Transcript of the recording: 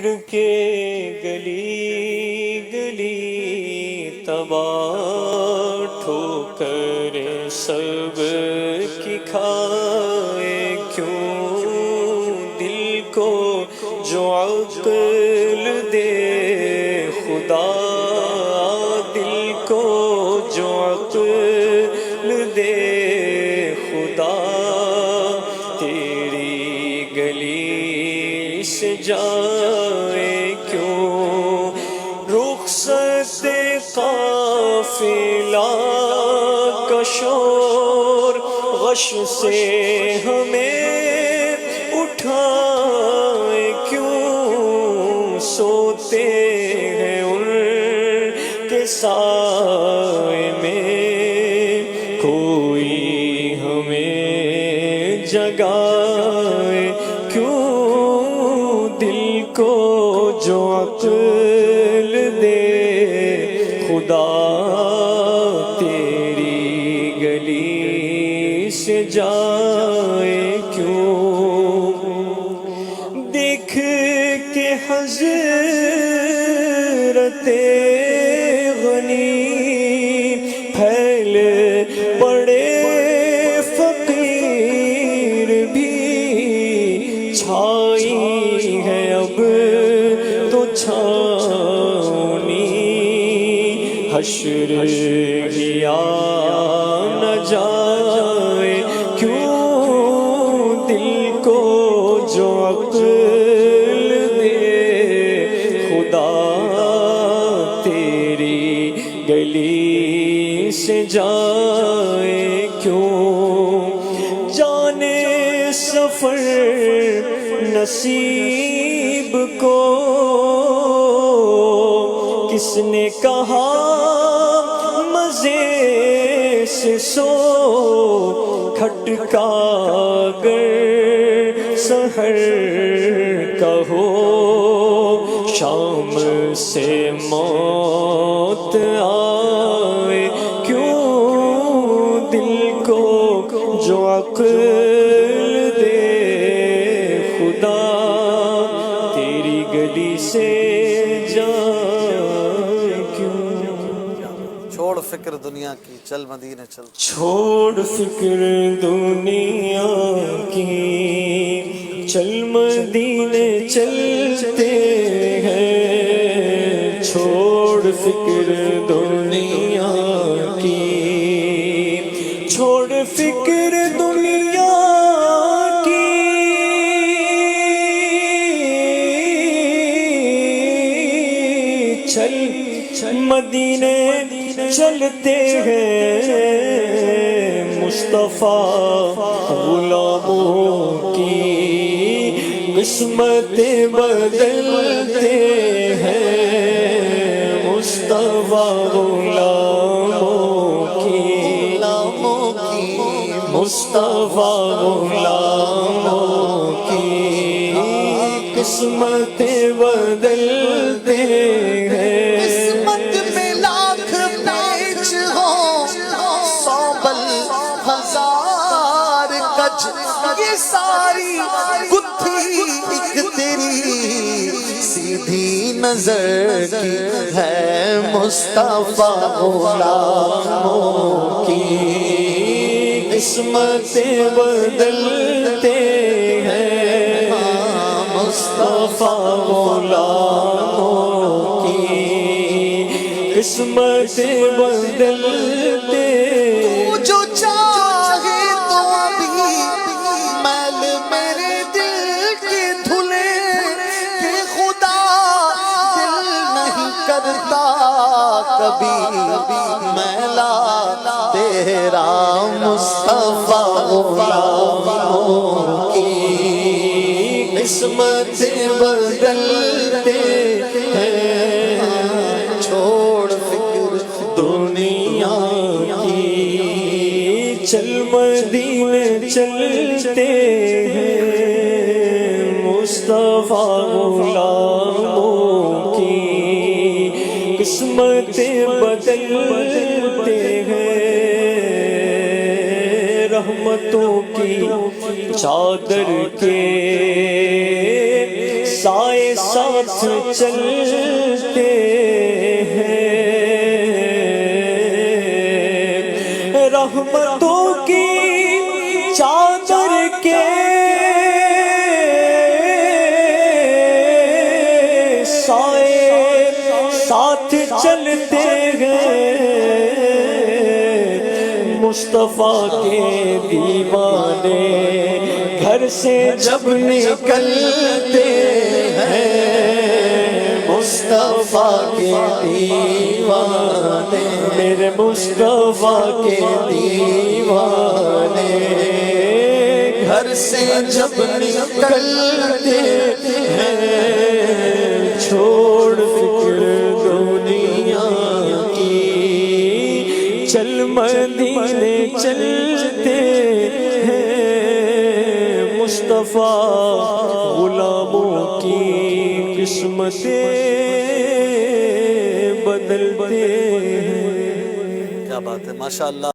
کے گلی گلی تباہ ٹھوکر سب کی کھائے کیوں دل کو جو عقل دے خدا دل کو جو عقل دے خدا تیری گلی سے جائے کیوں رخصت قافلہ کا شور غش سے ہمیں اٹھائے کیوں سوتے ہیں ان کے سائے میں کوئی ہمیں جگائے کیوں دل کو جو عقل دے خدا تیری گلی سے جائے کیوں دیکھ کے حضرت غنی پھیل پڑے فقیر بھی چھائی ہے اب تو چھاونی حشر گیا نہ جائے کیوں دل کو جو عقل دے خدا تیری گلی سے جائے کیوں جانے سفر نصیب کو کس نے کہا مزے سے سو کھٹکا گر سحر کا ہو شام سے موت آئے کیوں دل کو جو عقل دے خدا تیری گلی سے جائے کیوں چھوڑ فکر دنیا کی چل مدینے چل چھوڑ فکر دنیا کی چل مدینے چلتے ہیں چھوڑ فکر دنیا کی چھوڑ فکر دنیا کی چل مدینے چلتے ہیں مصطفیٰ غلاموں کی قسمت بدلتے ہیں مصطفیٰ غلاموں کی مصطفیٰ غلاموں کی قسمت بدلتے ہیں یہ ساری گتھی ایک تیری سیدھی نظر کی ہے مصطفیٰ غلاموں کی قسمت بدلتے ہیں مصطفیٰ غلاموں کی قسمت بدلتے جو کبھی میلا تیرا مصطفیٰ غلاموں کی قسمت بدلتے ہیں چھوڑ فکر دنیا کی چل مدینے چلتے ہیں مصطفیٰ غلاموں کی قسمت بدلتے ہیں رحمتوں کی چادر کے سائے ساتھ چلتے ہیں، رحمتوں کی چادر کے سائے ساتھ چلتے ہیں، مصطفیٰ کے دیوانے گھر سے جب نکلتے ہیں، مصطفیٰ کے دیوانے، میرے مصطفیٰ کے دیوانے گھر سے جب نکلتے ہیں، چھوڑ فکر دنیا کی چل مدینے چلتے ہیں، مصطفیٰ غلاموں کی قسمتیں بدلتے ہیں۔ کیا بات ہے، ماشاءاللہ۔